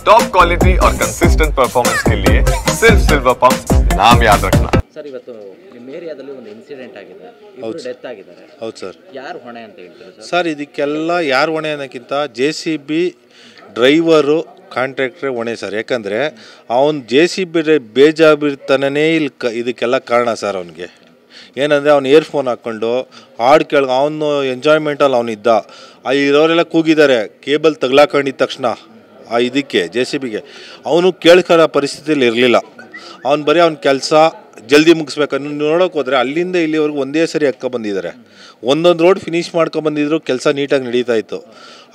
Top quality और consistent performance के लिए सिर्फ सिल्वर पंप नाम याद रखना। सर ಇವತ್ತು ನಿಮ್ಮ ಏರಿಯಾದಲ್ಲಿ ಒಂದು ಇನ್ಸಿಡೆಂಟ್ ಆಗಿದೆ, ಇಬ್ಬರು ಡೆತ್ ಆಗಿದ್ದಾರೆ. ಹೌದು ಸರ್. ಯಾರು ಹೊಣೆ ಅಂತ ಹೇಳ್ತೀರಾ ಸರ್? ಸರ್ ಇದಕ್ಕೆಲ್ಲ ಯಾರು ಹೊಣೆ ಅನ್ನೋಕ್ಕಿಂತ JCB ಡ್ರೈವರು ಕಾಂಟ್ರಾಕ್ಟ್ರೇ ಹೊಣೆ ಸರ್. ಯಾಕಂದರೆ ಅವ್ನು JCB ಬೇಜಾಬಿರ್ತಾನೇ ಇದಕ್ಕೆಲ್ಲ ಕಾರಣ ಸರ್. ಅವನಿಗೆ ಏನಂದರೆ ಅವ್ನು ಇಯರ್ಫೋನ್ ಹಾಕ್ಕೊಂಡು ಹಾಡು ಕೇಳಿ ಅವನು ಎಂಜಾಯ್ಮೆಂಟಲ್ಲಿ ಅವನಿದ್ದ. ಇರೋರೆಲ್ಲ ಕೂಗಿದ್ದಾರೆ ಕೇಬಲ್ ತಗ್ಲಾಕೊಂಡಿದ್ದ ತಕ್ಷಣ ಇದಕ್ಕೆ JCBಗೆ. ಅವನು ಕೇಳ್ಕೊಳ್ಳೋ ಪರಿಸ್ಥಿತಿಯಲ್ಲಿ ಇರಲಿಲ್ಲ. ಅವ್ನು ಬರೀ ಅವ್ನ ಕೆಲಸ ಜಲ್ದಿ ಮುಗಿಸ್ಬೇಕನ್ನು ನೋಡೋಕೆ ಹೋದರೆ ಅಲ್ಲಿಂದ ಇಲ್ಲಿವರೆಗೂ ಒಂದೇ ಸರಿ ಬಂದಿದ್ದಾರೆ. ಒಂದೊಂದು ರೋಡ್ ಫಿನಿಷ್ ಮಾಡ್ಕೊಂಬಂದಿದ್ರು, ಕೆಲಸ ನೀಟಾಗಿ ನಡೀತಾ ಇತ್ತು.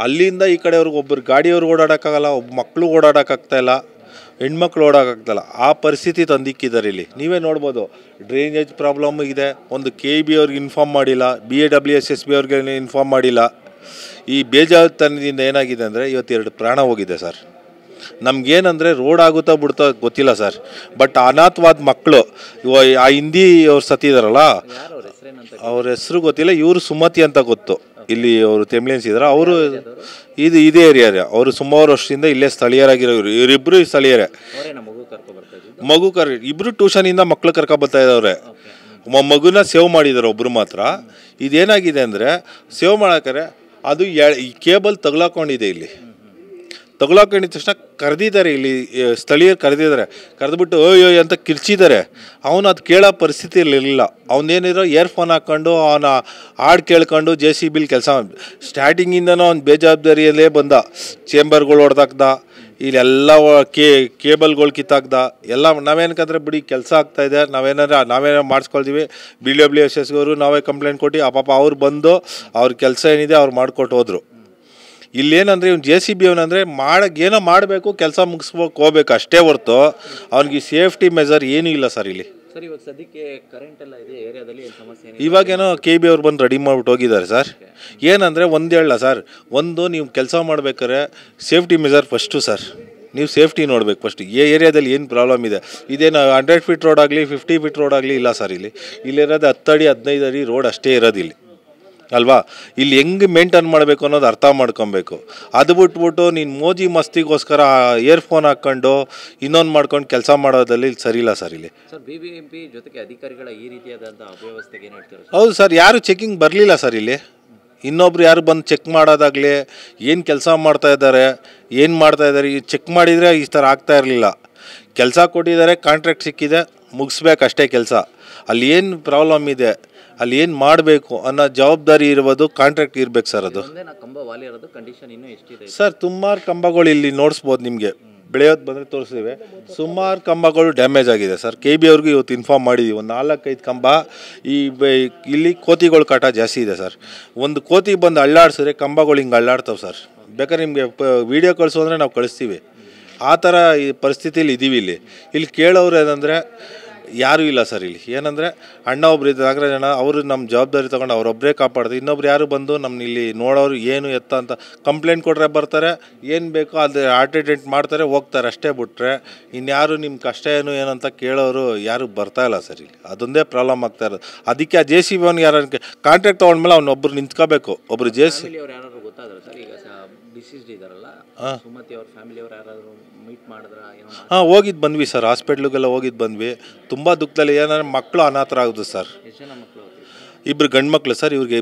ಅಲ್ಲಿಂದ ಈ ಕಡೆಯವ್ರಿಗೆ ಒಬ್ಬರು ಗಾಡಿಯವ್ರಿಗೆ ಓಡಾಡೋಕ್ಕಾಗಲ್ಲ, ಒಬ್ಬ ಮಕ್ಕಳು ಓಡಾಡೋಕ್ಕಾಗ್ತಾಯಿಲ್ಲ, ಹೆಣ್ಮಕ್ಳು ಓಡೋಕ್ಕಾಗ್ತಾಯಿಲ್ಲ. ಆ ಪರಿಸ್ಥಿತಿ ತಂದಿಕ್ಕಿದ್ದಾರೆ ಇಲ್ಲಿ. ನೀವೇ ನೋಡ್ಬೋದು, ಡ್ರೈನೇಜ್ ಪ್ರಾಬ್ಲಮ್ ಇದೆ. ಒಂದು KB ಅವ್ರಿಗೆ ಇನ್ಫಾರ್ಮ್ ಮಾಡಿಲ್ಲ, BAWSSB ಅವ್ರಿಗೆ ಇನ್ಫಾರ್ಮ್ ಮಾಡಿಲ್ಲ. ಈ ಬೇಜಾತನದಿಂದ ಏನಾಗಿದೆ ಅಂದರೆ ಇವತ್ತು 2 ಪ್ರಾಣ ಹೋಗಿದೆ ಸರ್. ನಮಗೇನಂದರೆ ರೋಡ್ ಆಗುತ್ತಾ ಬಿಡ್ತಾ ಗೊತ್ತಿಲ್ಲ ಸರ್. ಬಟ್ ಅನಾಥವಾದ ಮಕ್ಕಳು ಆ ಹಿಂದಿ ಅವ್ರು ಸತ್ತಿದಾರಲ್ಲ, ಅವ್ರ ಹೆಸರು ಗೊತ್ತಿಲ್ಲ. ಇವರು ಸುಮತಿ ಅಂತ ಗೊತ್ತು. ಇಲ್ಲಿ ಅವರು ತೆಮ್ಲಿಯನ್ಸ್ ಇದ್ದಾರೆ. ಅವರು ಇದೇ ಏರಿಯಾ. ಅವರು ಸುಮಾರು ವರ್ಷದಿಂದ ಇಲ್ಲೇ ಸ್ಥಳೀಯರಾಗಿರೋರು. ಇವರಿಬ್ಬರು ಸ್ಥಳೀಯರೇ. ಮಗು ಇಬ್ಬರು ಟ್ಯೂಷನಿಂದ ಮಕ್ಕಳು ಕರ್ಕೊಬರ್ತಾ ಇದ್ದವ್ರೆ. ಮಗುನ ಸೇವ್ ಮಾಡಿದ್ದಾರೆ ಒಬ್ಬರು ಮಾತ್ರ. ಇದೇನಾಗಿದೆ ಅಂದರೆ ಸೇವ್ ಮಾಡೋಕ್ಕಾರೆ ಅದು ಕೇಬಲ್ ತಗ್ಲಾಕೊಂಡಿದೆ. ಇಲ್ಲಿ ತಗ್ಲಾಕೊಂಡಿದ ತಕ್ಷಣ ಕರೆದಿದ್ದಾರೆ, ಇಲ್ಲಿ ಸ್ಥಳೀಯರು ಕರೆದಿದ್ದಾರೆ. ಕರೆದ್ಬಿಟ್ಟು ಓಯೋ ಅಂತ ಕಿರ್ಚಿದ್ದಾರೆ. ಅವನು ಅದು ಕೇಳೋ ಪರಿಸ್ಥಿತಿಯಲ್ಲಿ ಇರಲಿಲ್ಲ. ಅವನೇನಿರೋ ಇಯರ್ಫೋನ್ ಹಾಕ್ಕೊಂಡು ಅವನ ಹಾಡು ಕೇಳ್ಕೊಂಡು JCBಲಿ ಕೆಲಸ ಸ್ಟಾರ್ಟಿಂಗಿಂದನೂ ಅವ್ನು ಬೇಜವಾಬ್ದಾರಿಯಲ್ಲೇ ಬಂದ. ಚೇಂಬರ್ಗಳು ಹೊಡೆದಾಕ್ದ, ಇಲ್ಲೆಲ್ಲ ಕೇಬಲ್ಗಳು ಕಿತ್ತಾಕ್ದ. ಎಲ್ಲ ನಾವೇನಕ್ಕಂದ್ರೆ ಬಿಡಿ ಕೆಲಸ ಆಗ್ತಾಯಿದೆ, ನಾವೇನಾರು ಮಾಡಿಸ್ಕೊಳ್ತೀವಿ. BWSSಗವರು ನಾವೇ ಕಂಪ್ಲೇಂಟ್ ಕೊಟ್ಟು ಪಾಪ ಅವ್ರು ಬಂದು ಅವ್ರ ಕೆಲಸ ಏನಿದೆ ಅವ್ರು ಮಾಡಿಕೊಟ್ಟು ಹೋದರು. ಇಲ್ಲೇನಂದರೆ ಇವ್ನು JCB ಅವನಂದರೆ ಏನೋ ಮಾಡಬೇಕು, ಕೆಲಸ ಮುಗಿಸ್ಬೇಕು ಹೋಗ್ಬೇಕು ಅಷ್ಟೇ ಹೊರ್ತು ಅವ್ನಿಗೆ ಸೇಫ್ಟಿ ಮೆಜರ್ ಏನೂ ಇಲ್ಲ ಸರ್. ಇಲ್ಲಿ ಸರ್ ಇವಾಗ ಸದ್ಯಕ್ಕೆ ಕರೆಂಟ್ ಎಲ್ಲ ಇದೆ ಏರಿಯಾದಲ್ಲಿ, ಸಮಸ್ಯೆ ಇವಾಗೇನೋ KB ಅವ್ರು ಬಂದು ರೆಡಿ ಮಾಡಿಬಿಟ್ಟು ಹೋಗಿದ್ದಾರೆ ಸರ್. ಏನಂದರೆ ಒಂದು ಹೇಳಲ್ಲ ಸರ್, ಒಂದು ನೀವು ಕೆಲಸ ಮಾಡ್ಬೇಕಾದ್ರೆ ಸೇಫ್ಟಿ ಮೆಜರ್ ಫಸ್ಟು ಸರ್. ನೀವು ಸೇಫ್ಟಿ ನೋಡ್ಬೇಕು ಫಸ್ಟ್. ಏರಿಯಾದಲ್ಲಿ ಏನು ಪ್ರಾಬ್ಲಮ್ ಇದೆ. ಇದೇನು 100 ಫೀಟ್ ರೋಡ್ ಆಗಲಿ 50 ಫೀಟ್ ರೋಡ್ ಆಗಲಿ ಇಲ್ಲ ಸರ್. ಇಲ್ಲಿರೋದು 10 ಅಡಿ 15 ಅಡಿ ರೋಡ್ ಅಷ್ಟೇ ಇರೋದಿಲ್ಲ ಅಲ್ವಾ. ಇಲ್ಲಿ ಹೆಂಗೆ ಮೇಂಟೈನ್ ಮಾಡಬೇಕು ಅನ್ನೋದು ಅರ್ಥ ಮಾಡ್ಕೊಬೇಕು. ಅದು ಬಿಟ್ಬಿಟ್ಟು ನೀನು ಮೋಜಿ ಮಸ್ತಿಗೋಸ್ಕರ ಇಯರ್ಫೋನ್ ಹಾಕ್ಕೊಂಡು ಇನ್ನೊಂದು ಮಾಡ್ಕೊಂಡು ಕೆಲಸ ಮಾಡೋದಲ್ಲಿ ಸರಿ ಇಲ್ಲ ಸರ್. ಇಲ್ಲಿ ಸರ್ BBMP ಜೊತೆಗೆ ಅಧಿಕಾರಿಗಳ ಈ ರೀತಿಯಾದಂಥ ಅವ್ಯವಸ್ಥೆಗೆ ಏನು ಹೇಳ್ತಾರೆ? ಹೌದು ಸರ್, ಯಾರು ಚೆಕಿಂಗ್ ಬರಲಿಲ್ಲ ಸರ್. ಇಲ್ಲಿ ಇನ್ನೊಬ್ರು ಯಾರು ಬಂದು ಚೆಕ್ ಮಾಡೋದಾಗಲಿ, ಏನು ಕೆಲಸ ಮಾಡ್ತಾಯಿದ್ದಾರೆ ಏನು ಮಾಡ್ತಾಯಿದ್ದಾರೆ ಈ ಚೆಕ್ ಮಾಡಿದರೆ ಈ ಥರ ಆಗ್ತಾ ಇರಲಿಲ್ಲ. ಕೆಲಸ ಕೊಟ್ಟಿದ್ದಾರೆ, ಕಾಂಟ್ರಾಕ್ಟ್ ಸಿಕ್ಕಿದೆ, ಮುಗಿಸ್ಬೇಕಷ್ಟೇ ಕೆಲಸ. ಅಲ್ಲಿ ಏನು ಪ್ರಾಬ್ಲಮ್ ಇದೆ, ಅಲ್ಲಿ ಏನು ಮಾಡಬೇಕು ಅನ್ನೋ ಜವಾಬ್ದಾರಿ ಇರುವುದು ಕಾಂಟ್ರಾಕ್ಟ್ ಇರ್ಬೇಕು ಸರ್. ಅದು ಸರ್ ಸುಮಾರು ಕಂಬಗಳು ಇಲ್ಲಿ ನೋಡಿಸ್ಬೋದು. ನಿಮಗೆ ಬೆಳೆಯೋದು ಬಂದರೆ ತೋರಿಸ್ತೀವಿ. ಸುಮಾರು ಕಂಬಗಳು ಡ್ಯಾಮೇಜ್ ಆಗಿದೆ ಸರ್. KB ಅವ್ರಿಗೂ ಇವತ್ತು ಇನ್ಫಾರ್ಮ್ ಮಾಡಿದ್ದೀವಿ. ಒಂದು 4-5 ಕಂಬ ಇಲ್ಲಿ ಕೋತಿಗಳು ಕಾಟ ಜಾಸ್ತಿ ಇದೆ ಸರ್. ಒಂದು ಕೋತಿ ಬಂದು ಅಳ್ಳಾಡ್ಸಿದ್ರೆ ಕಂಬಗಳು ಹಿಂಗೆ ಅಳ್ಳಾಡ್ತವೆ ಸರ್. ಬೇಕಾದ್ರೆ ನಿಮಗೆ ವೀಡಿಯೋ ಕಳಿಸು ಅಂದರೆ ನಾವು ಕಳಿಸ್ತೀವಿ. ಆ ಥರ ಈ ಪರಿಸ್ಥಿತಿಯಲ್ಲಿ ಇದ್ದೀವಿ. ಇಲ್ಲಿ ಕೇಳೋರು ಏನಂದರೆ ಯಾರೂ ಇಲ್ಲ ಸರ್. ಇಲ್ಲಿ ಏನಂದರೆ ಅಣ್ಣ ಒಬ್ರು ಇದ್ದ ನಾಗರಾಜಣ್ಣ, ಅವರು ನಮ್ಮ ಜವಾಬ್ದಾರಿ ತೊಗೊಂಡು ಅವರೊಬ್ಬರೇ ಕಾಪಾಡ್ತಾರೆ. ಇನ್ನೊಬ್ರು ಯಾರು ಬಂದು ನಮ್ಮ ಇಲ್ಲಿ ನೋಡೋರು ಏನು ಎತ್ತ ಅಂತ ಕಂಪ್ಲೇಂಟ್ ಕೊಟ್ಟರೆ ಬರ್ತಾರೆ, ಏನು ಬೇಕೋ ಅದು ಅಟೆಂಡೆಂಟ್ ಮಾಡ್ತಾರೆ, ಹೋಗ್ತಾರೆ ಅಷ್ಟೇ. ಬಿಟ್ರೆ ಇನ್ಯಾರು ನಿಮ್ಮ ಕಷ್ಟ ಏನಂತ ಕೇಳೋರು ಯಾರು ಬರ್ತಾಯಿಲ್ಲ ಸರ್. ಇಲ್ಲಿ ಅದೊಂದೇ ಪ್ರಾಬ್ಲಮ್ ಆಗ್ತಾ ಇರೋದು. ಅದಕ್ಕೆ ಆ JCB ಅವ್ನಿಗೆ ಯಾರು ಕಾಂಟ್ರಾಕ್ಟ್ ತೊಗೊಂಡ್ಮೇಲೆ ಅವ್ನೊಬ್ರು ನಿಂತ್ಕೋಬೇಕು. ಒಬ್ಬರು JCB ಹೋಗಿದ್ದು ಬಂದ್ವಿ ಸರ್. ಹಾಸ್ಪಿಟ್ಲಿಗೆಲ್ಲ ಹೋಗಿದ್ದು ಬಂದ್ವಿ. ತುಂಬ ದುಃಖದಲ್ಲಿ ಏನಂದ್ರೆ ಮಕ್ಕಳು ಅನಾಥರಾಗೋದು ಸರ್. ಇಬ್ಬರು ಗಂಡು ಮಕ್ಕಳು ಸರ್. ಇವ್ರಿಗೆ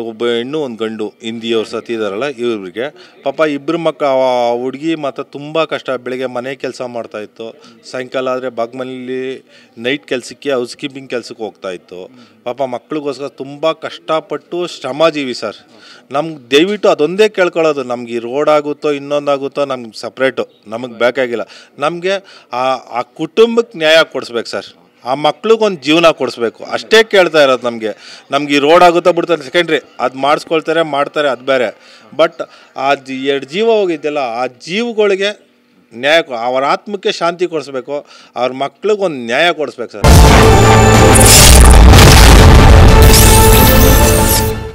ಒಬ್ಬ ಹೆಣ್ಣು ಒಂದು ಗಂಡು ಹಿಂದಿಯವ್ರು ಸತ್ತಿದಾರಲ್ಲ ಇವ್ರಿಗೆ. ಪಾಪ ಇಬ್ಬರು ಮಕ್ಕಳು. ಹುಡುಗಿ ಮಾತ್ರ ತುಂಬ ಕಷ್ಟ. ಬೆಳಗ್ಗೆ ಮನೆ ಕೆಲಸ ಮಾಡ್ತಾಯಿತ್ತು, ಸಾಯಂಕಾಲ ಆದರೆ ಬಾಗ್ಮನೇಲಿ ನೈಟ್ ಕೆಲಸಕ್ಕೆ ಹೌಸ್ ಕೀಪಿಂಗ್ ಕೆಲಸಕ್ಕೆ ಹೋಗ್ತಾಯಿತ್ತು. ಪಾಪ ಮಕ್ಳಿಗೋಸ್ಕರ ತುಂಬ ಕಷ್ಟಪಟ್ಟು ಶ್ರಮಜೀವಿ ಸರ್. ನಮ್ಗೆ ದಯವಿಟ್ಟು ಅದೊಂದೇ ಕೇಳ್ಕೊಳ್ಳೋದು, ನಮ್ಗೆ ಈ ರೋಡ್ ಆಗುತ್ತೋ ಇನ್ನೊಂದಾಗುತ್ತೋ ನಮ್ಗೆ ಸಪ್ರೇಟು, ನಮಗೆ ಬೇಕಾಗಿಲ್ಲ. ನಮಗೆ ಆ ಕುಟುಂಬಕ್ಕೆ ನ್ಯಾಯ ಕೊಡಿಸ್ಬೇಕು ಸರ್. ಆ ಮಕ್ಳಿಗೊಂದು ಜೀವನ ಕೊಡಿಸ್ಬೇಕು ಅಷ್ಟೇ ಕೇಳ್ತಾ ಇರೋದು. ನಮ್ಗೆ ಈ ರೋಡ್ ಆಗುತ್ತಾ ಬಿಡ್ತಾರೆ ಸೆಕೆಂಡ್ರಿ, ಅದು ಮಾಡ್ತಾರೆ ಅದು ಬೇರೆ. ಬಟ್ ಆ 2 ಜೀವ ಹೋಗಿದ್ದೆಲ್ಲ, ಆ ಜೀವಗಳಿಗೆ ನ್ಯಾಯ, ಅವರ ಆತ್ಮಕ್ಕೆ ಶಾಂತಿ ಕೊಡಿಸ್ಬೇಕು, ಅವ್ರ ಮಕ್ಳಿಗೊಂದು ನ್ಯಾಯ ಕೊಡಿಸ್ಬೇಕು ಸರ್.